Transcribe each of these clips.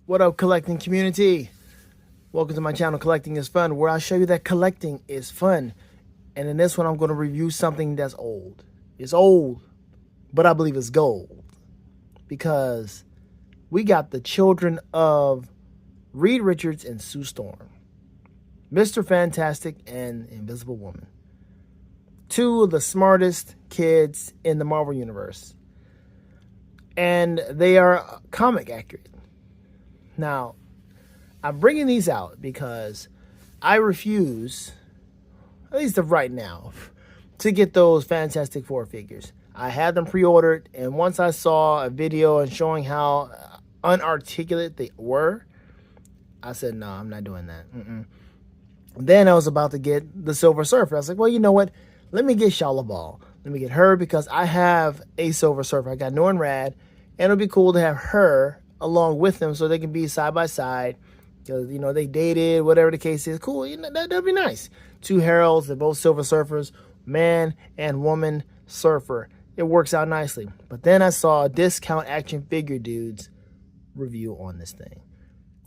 What up, collecting community? Welcome to my channel, Collecting is Fun, where I show you that collecting is fun. And in this one, I'm going to review something that's old. It's old, but I believe it's gold. Because we got the children of Reed Richards and Sue Storm. Mr. Fantastic and Invisible Woman. Two of the smartest kids in the Marvel Universe. And they are comic accurate. Now, I'm bringing these out because I refuse, at least of right now, to get those Fantastic Four figures. I had them pre-ordered, and once I saw a video and showing how unarticulate they were, I said, no, I'm not doing that. Then I was about to get the Silver Surfer. I was like, well, you know what? Let me get Shala Ball. Let me get her because I have a Silver Surfer. I got Norrin Rad, and it'll be cool to have her along with them so they can be side by side. Because, you know, they dated, whatever the case is. Cool, you know, that'd be nice. Two heralds, they're both Silver Surfers, man and woman surfer. It works out nicely. But then I saw a Discount Action Figure Dudes review on this thing.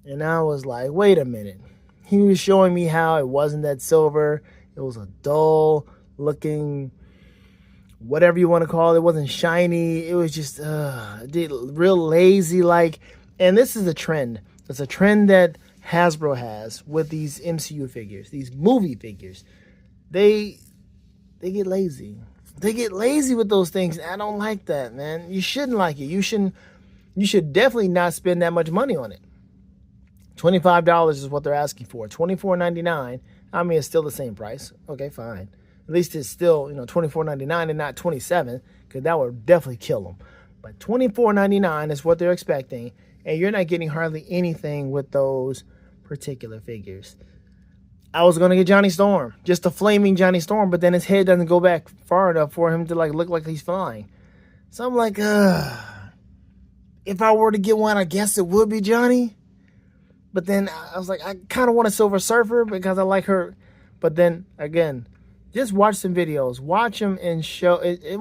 And I was like, wait a minute. He was showing me how it wasn't that silver. It was a dull looking, whatever you want to call it. It wasn't shiny. It was just real lazy like. And this is a trend. It's a trend that Hasbro has with these MCU figures, these movie figures. They get lazy. They get lazy with those things. I don't like that, man. You shouldn't like it. You should definitely not spend that much money on it. $25 is what they're asking for. $24.99. I mean, it's still the same price. Okay, fine. At least it's still, you know, $24.99 and not $27, because that would definitely kill them. But $24.99 is what they're expecting, and you're not getting hardly anything with those particular figures. I was going to get Johnny Storm, just a flaming Johnny Storm, but then his head doesn't go back far enough for him to like look like he's flying. So I'm like, if I were to get one, I guess it would be Johnny. But then I was like, I kind of want a Silver Surfer because I like her. But then again, just watch some videos. Watch them and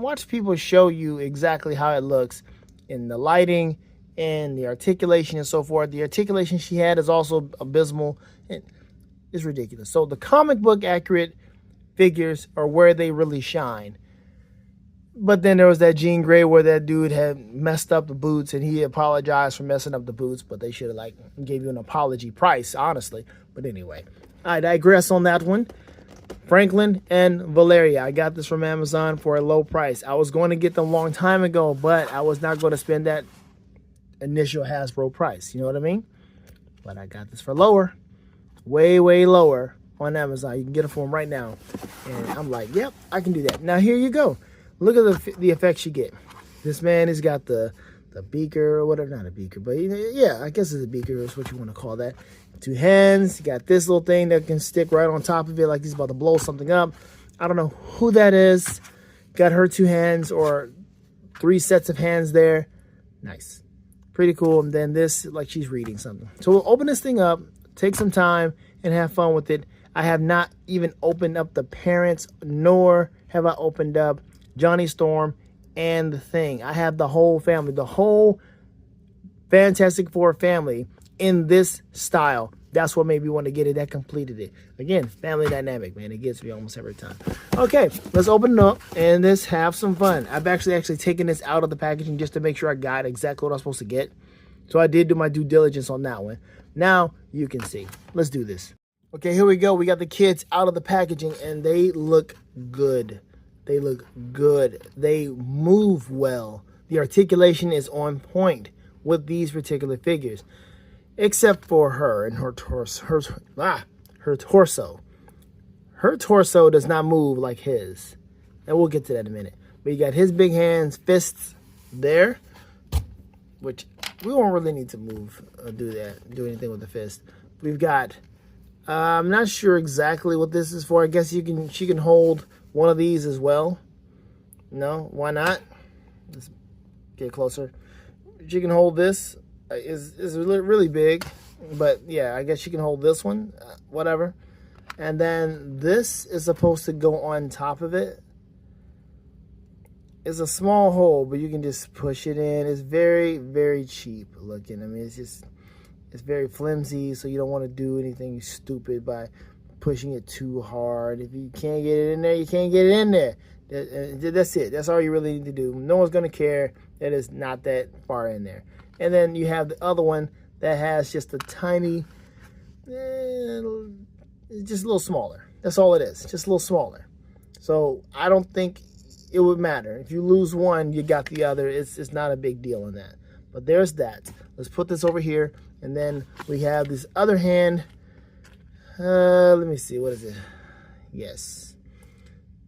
watch people show you exactly how it looks in the lighting and the articulation and so forth. The articulation she had is also abysmal. It's ridiculous. So the comic book accurate figures are where they really shine. But then there was that Jean Grey where that dude had messed up the boots and he apologized for messing up the boots, but they should have like gave you an apology price, honestly. But anyway, I digress on that one. Franklin and Valeria. I got this from Amazon for a low price. I was going to get them a long time ago, but I was not going to spend that initial Hasbro price. You know what I mean? But I got this for lower. Way, way lower on Amazon. You can get it for them right now. And I'm like, yep, I can do that. Now, here you go. Look at the effects you get. This man has got the beaker or whatever. Not a beaker, but yeah, I guess it's a beaker is what you want to call that. Two hands. You got this little thing that can stick right on top of it like he's about to blow something up. I don't know who that is. Got her two hands or three sets of hands there. Nice. Pretty cool. And then this, like she's reading something. So we'll open this thing up, take some time, and have fun with it. I have not even opened up the parents, nor have I opened up Johnny Storm and the Thing. I have the whole family, the whole Fantastic Four family in this style. That's what made me want to get it. That completed it. Again, family dynamic, man. It gets me almost every time. Okay, let's open it up and let's have some fun. I've actually taken this out of the packaging just to make sure I got exactly what I was supposed to get. So I did do my due diligence on that one. Now you can see. Let's do this. Okay, here we go. We got the kids out of the packaging and they look good. They look good. They move well. The articulation is on point with these particular figures, except for her and her torso. Her torso. Her torso does not move like his, and we'll get to that in a minute. But you got his big hands, fists there, which we won't really need to move, do anything with the fist. We've got. I'm not sure exactly what this is for. I guess she can hold one of these as well. No, why not? Let's get closer. She can hold this. Is really big, but yeah, I guess she can hold this one. Whatever. And then this is supposed to go on top of it. It's a small hole, but you can just push it in. It's very, very cheap looking. I mean, it's very flimsy, so you don't want to do anything stupid by pushing it too hard. If you can't get it in there, you can't get it in there. That's it. That's all you really need to do. No one's going to care that it's not that far in there. And then you have the other one that has just a tiny, just a little smaller. That's all it is. Just a little smaller. So I don't think it would matter. If you lose one, you got the other. It's not a big deal in that. But there's that. Let's put this over here. And then we have this other hand. Let me see. What is it? Yes.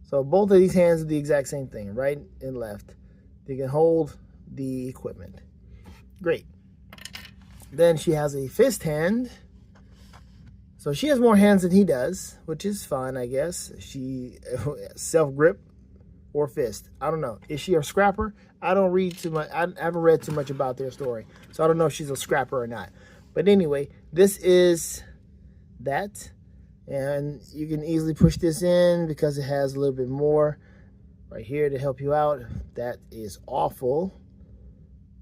So both of these hands are the exact same thing, right and left. They can hold the equipment. Great. Then she has a fist hand. So she has more hands than he does, which is fine, I guess. She self-grip or fist. I don't know. Is she a scrapper? I don't read too much. I haven't read too much about their story. So I don't know if she's a scrapper or not. But anyway, this is that. And you can easily push this in because it has a little bit more right here to help you out. That is awful.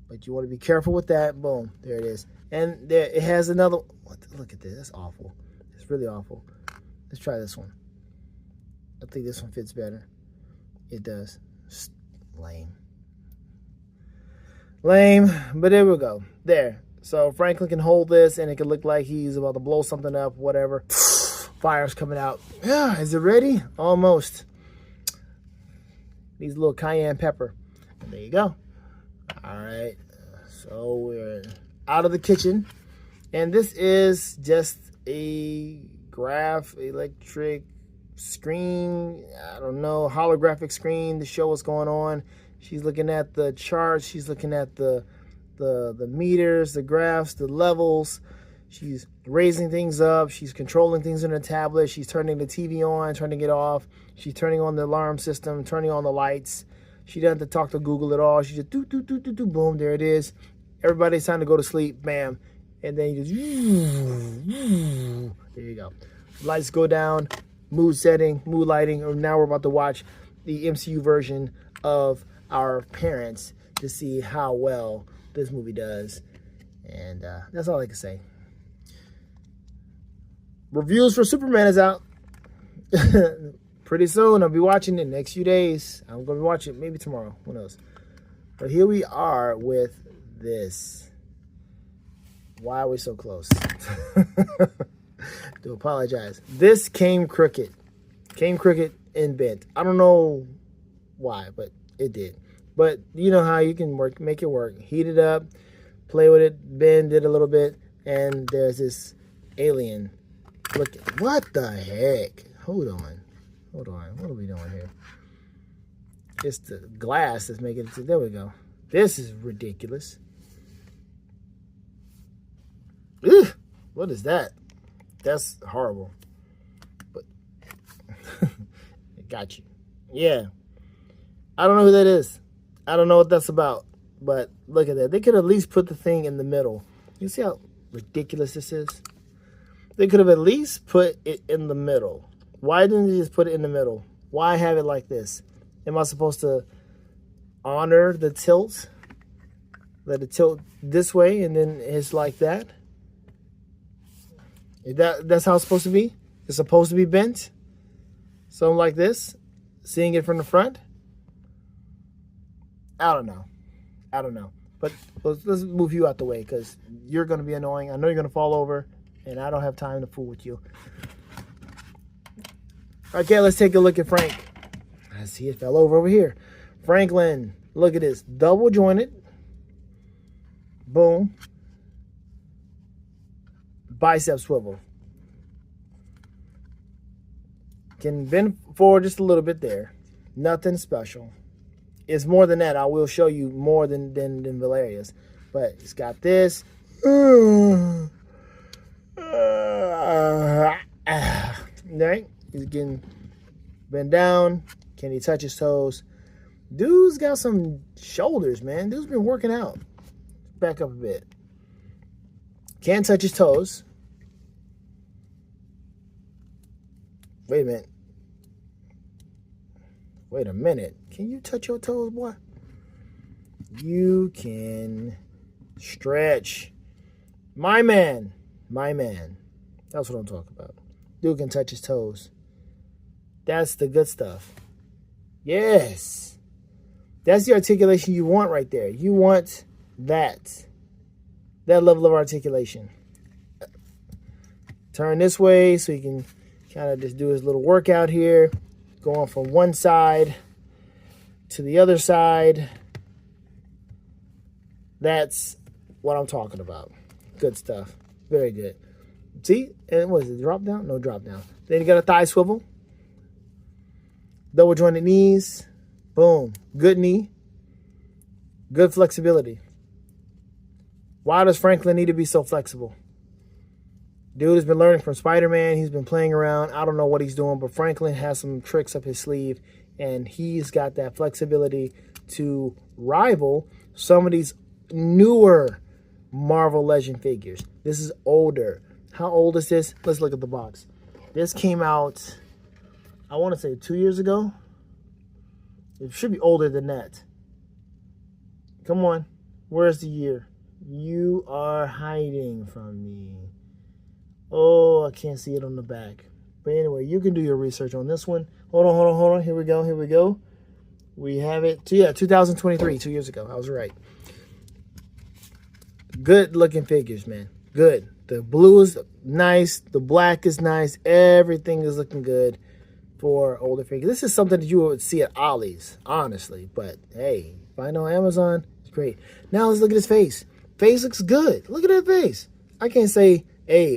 But you want to be careful with that. Boom. There it is. And there it has another. Look at this. That's awful. It's really awful. Let's try this one. I think this one fits better. It does. Lame. Lame. But there we go. There. So Franklin can hold this and it can look like he's about to blow something up, whatever. Fire's coming out. Yeah, is it ready? Almost. Needs a little cayenne pepper. And there you go. All right. So we're out of the kitchen. And this is just a electric screen. I don't know, holographic screen to show what's going on. She's looking at the charts. She's looking at the meters, the graphs, the levels. She's raising things up. She's controlling things in her tablet. She's turning the TV on, turning it off. She's turning on the alarm system, turning on the lights. She doesn't have to talk to Google at all. She just do, boom, there it is. Everybody's time to go to sleep, bam. And then you just, there you go. Lights go down, mood setting, mood lighting. And now we're about to watch the MCU version of Our Parents to see how well this movie does. And that's all I can say. Reviews for Superman is out. Pretty soon. I'll be watching it next few days. I'm going to watch it maybe tomorrow. Who knows? But here we are with this. Why are we so close? Do apologize. This came crooked. Came crooked and bent. I don't know why, but it did. But you know how you can make it work. Heat it up, play with it, bend it a little bit, and there's this alien. Look, what the heck? Hold on. What are we doing here? It's the glass that's making it. There we go. This is ridiculous. Ugh, what is that? That's horrible. But it got you. Yeah. I don't know who that is. I don't know what that's about. But look at that. They could at least put the thing in the middle. You see how ridiculous this is? They could have at least put it in the middle. Why didn't they just put it in the middle? Why have it like this? Am I supposed to honor the tilt? Let it tilt this way and then it's like that? That's how it's supposed to be? It's supposed to be bent? Something like this? Seeing it from the front? I don't know. But let's move you out the way because you're going to be annoying. I know you're going to fall over and I don't have time to fool with you. Okay, let's take a look at Frank. I see it fell over here. Franklin, look at this. Double jointed. Boom. Bicep swivel. Can bend forward just a little bit there. Nothing special. It's more than that. I will show you more than Valeria's. But it's got this. Right? He's getting bent down. Can he touch his toes? Dude's got some shoulders, man. Dude's been working out. Back up a bit. Can't touch his toes. Wait a minute. Wait a minute. Can you touch your toes, boy? You can stretch. My man. My man. That's what I'm talking about. Dude can touch his toes. That's the good stuff. Yes. That's the articulation you want right there. You want that. That level of articulation. Turn this way so you can kind of just do his little workout here. Going from one side to the other side. That's what I'm talking about. Good stuff. Very good. See? And what is it? Drop down? No, drop down. Then you got a thigh swivel. Double jointed knees. Boom. Good knee. Good flexibility. Why does Franklin need to be so flexible? Dude has been learning from Spider-Man. He's been playing around. I don't know what he's doing, but Franklin has some tricks up his sleeve, and he's got that flexibility to rival some of these newer Marvel Legend figures. This is older. How old is this? Let's look at the box. This came out, I want to say 2 years ago. It should be older than that. Come on. Where's the year? You are hiding from me. Oh, I can't see it on the back. But anyway, you can do your research on this one. Hold on. Here we go. We have it. Yeah, 2023, 2 years ago. I was right. Good looking figures, man. Good. The blue is nice. The black is nice. Everything is looking good for older figures. This is something that you would see at Ollie's, honestly. But hey, find on Amazon, it's great. Now let's look at his face. Face looks good. Look at that face. I can't say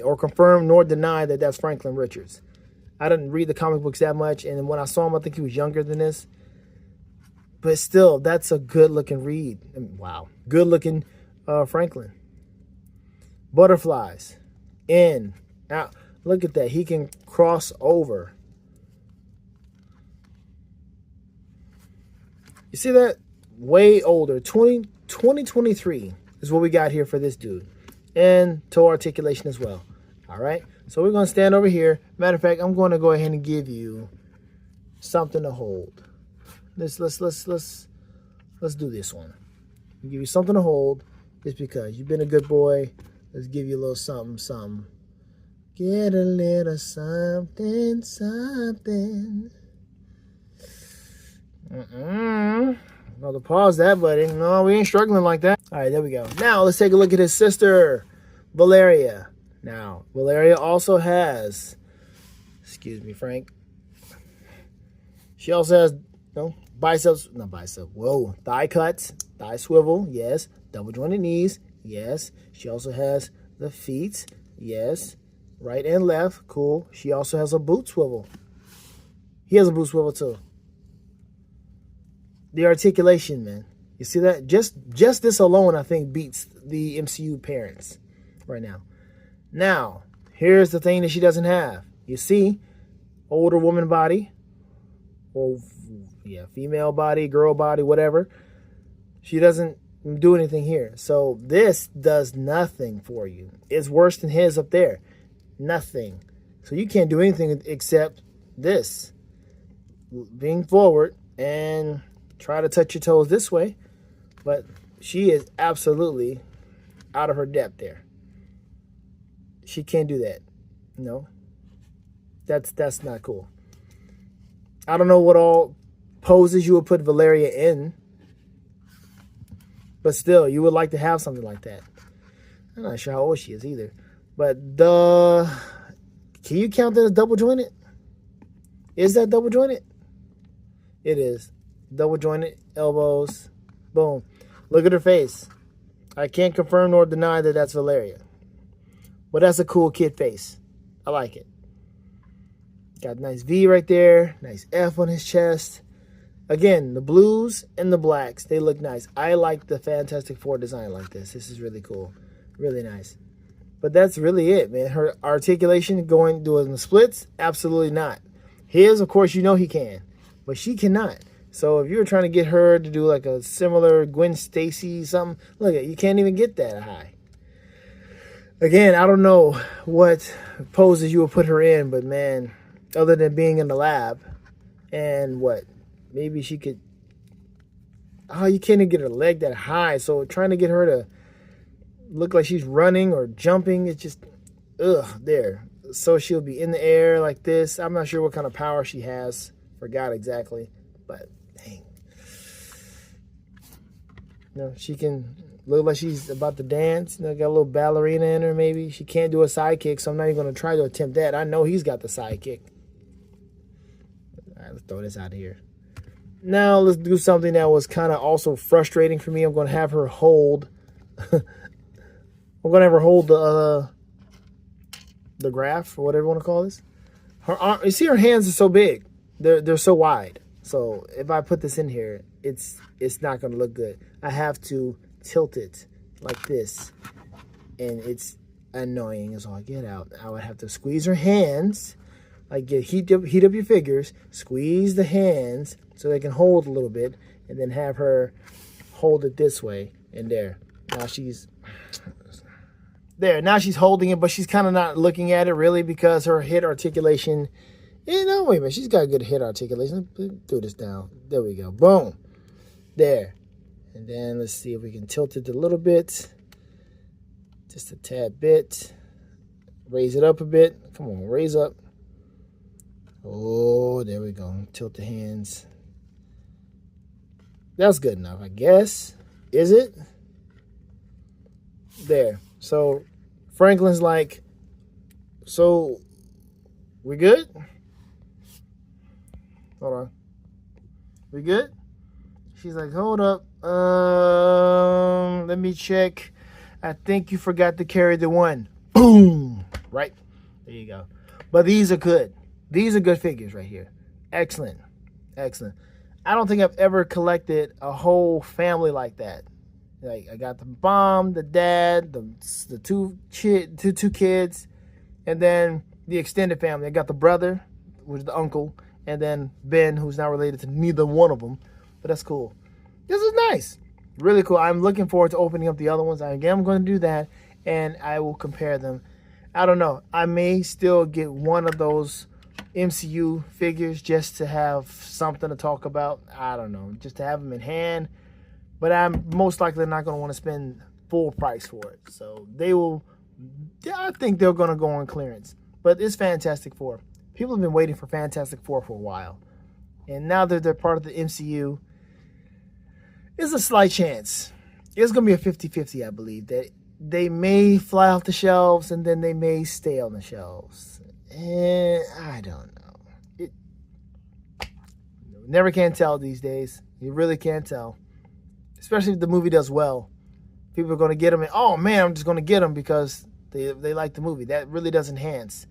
or confirm nor deny that that's Franklin Richards. I didn't read the comic books that much, and when I saw him, I think he was younger than this. But still, that's a good-looking read. Wow. Good-looking Franklin. Butterflies. In. Out. Look at that. He can cross over. You see that? Way older. 2023 is what we got here for this dude. And toe articulation as well. All right. So we're going to stand over here. Matter of fact, I'm going to go ahead and give you something to hold. Let's do this one. I'll give you something to hold just because you've been a good boy. Let's give you a little something. Get a little something. I'll pause that, buddy. No, we ain't struggling like that. All right, there we go. Now, let's take a look at his sister, Valeria. Now, Valeria also has, excuse me, Frank. She also has, thigh cuts, thigh swivel, yes. Double jointed knees, yes. She also has the feet, yes. Right and left, cool. She also has a boot swivel. He has a boot swivel too. The articulation, man. You see that? Just this alone, I think, beats the MCU parents right now. Now, here's the thing that she doesn't have. You see, older woman body, or female body, girl body, whatever. She doesn't do anything here. So this does nothing for you. It's worse than his up there. Nothing. So you can't do anything except this. Lean forward and try to touch your toes this way, but she is absolutely out of her depth there. She can't do that. No. That's not cool. I don't know what all poses you would put Valeria in, but still, you would like to have something like that. I'm not sure how old she is either. But can you count that as double jointed? Is that double jointed? It is. Double jointed elbows. Boom. Look at her face. I can't confirm nor deny that that's Valeria. But that's a cool kid face. I like it. Got a nice V right there. Nice F on his chest. Again, the blues and the blacks, they look nice. I like the Fantastic Four design like this. This is really cool. Really nice. But that's really it, man. Her articulation doing the splits? Absolutely not. His, of course, you know he can. But she cannot. So if you were trying to get her to do like a similar Gwen Stacy something, look at you can't even get that high. Again, I don't know what poses you would put her in, but man, other than being in the lab and maybe she could. Oh, you can't even get her leg that high. So trying to get her to look like she's running or jumping, it's just, there. So she'll be in the air like this. I'm not sure what kind of power she has. Forgot exactly. But, dang. She can look like she's about to dance. Got a little ballerina in her maybe. She can't do a sidekick, so I'm not even going to try to attempt that. I know he's got the sidekick. All right, let's throw this out of here. Now let's do something that was kind of also frustrating for me. I'm going to have her hold. I'm going to have her hold the graph or whatever you want to call this. Her arm, you see, her hands are so big. They're so wide. So if I put this in here, it's not going to look good. I have to tilt it like this, and it's annoying as all get out. I would have to squeeze her hands. Like heat up your figures, squeeze the hands so they can hold a little bit, and then have her hold it this way and there. Now she's there. Now she's holding it, but she's kind of not looking at it really because her head articulation. Wait a minute. She's got good head articulation. Let's do this down. There we go. Boom. There. And then let's see if we can tilt it a little bit. Just a tad bit. Raise it up a bit. Come on, raise up. Oh, there we go. Tilt the hands. That's good enough, I guess. Is it? There. So Franklin's like, so we good? Hold on. We good? She's like, hold up. Let me check. I think you forgot to carry the one. Boom. Right? There you go. But these are good. These are good figures right here. Excellent. Excellent. I don't think I've ever collected a whole family like that. Like, I got the mom, the dad, the two kids, and then the extended family. I got the brother, which is the uncle, and then Ben, who's not related to neither one of them. But that's cool. This is nice. Really cool. I'm looking forward to opening up the other ones. I'm going to do that, and I will compare them. I don't know. I may still get one of those MCU figures just to have something to talk about. I don't know. Just to have them in hand. But I'm most likely not going to want to spend full price for it. So they will, I think they're going to go on clearance. But it's Fantastic Four. People have been waiting for Fantastic Four for a while. And now that they're part of the MCU, there's a slight chance. It's going to be a 50-50, I believe, that they may fly off the shelves and then they may stay on the shelves. And I don't know. Never can tell these days. You really can't tell. Especially if the movie does well. People are going to get them and, oh man, I'm just going to get them because they like the movie. That really does enhance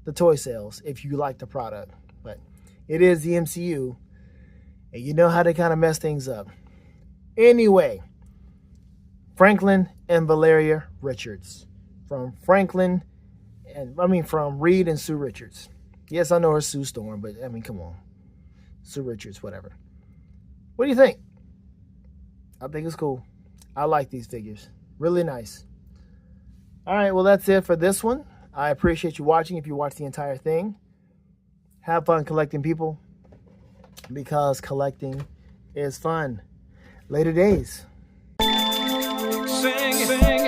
the toy sales if you like the product. But it is the MCU. And you know how they kind of mess things up. Anyway, Franklin and Valeria Richards. From Reed and Sue Richards. Yes, I know her Sue Storm, but I mean, come on. Sue Richards, whatever. What do you think? I think it's cool. I like these figures. Really nice. All right, well, that's it for this one. I appreciate you watching if you watched the entire thing. Have fun collecting, people, because collecting is fun. Later days. Sing, sing.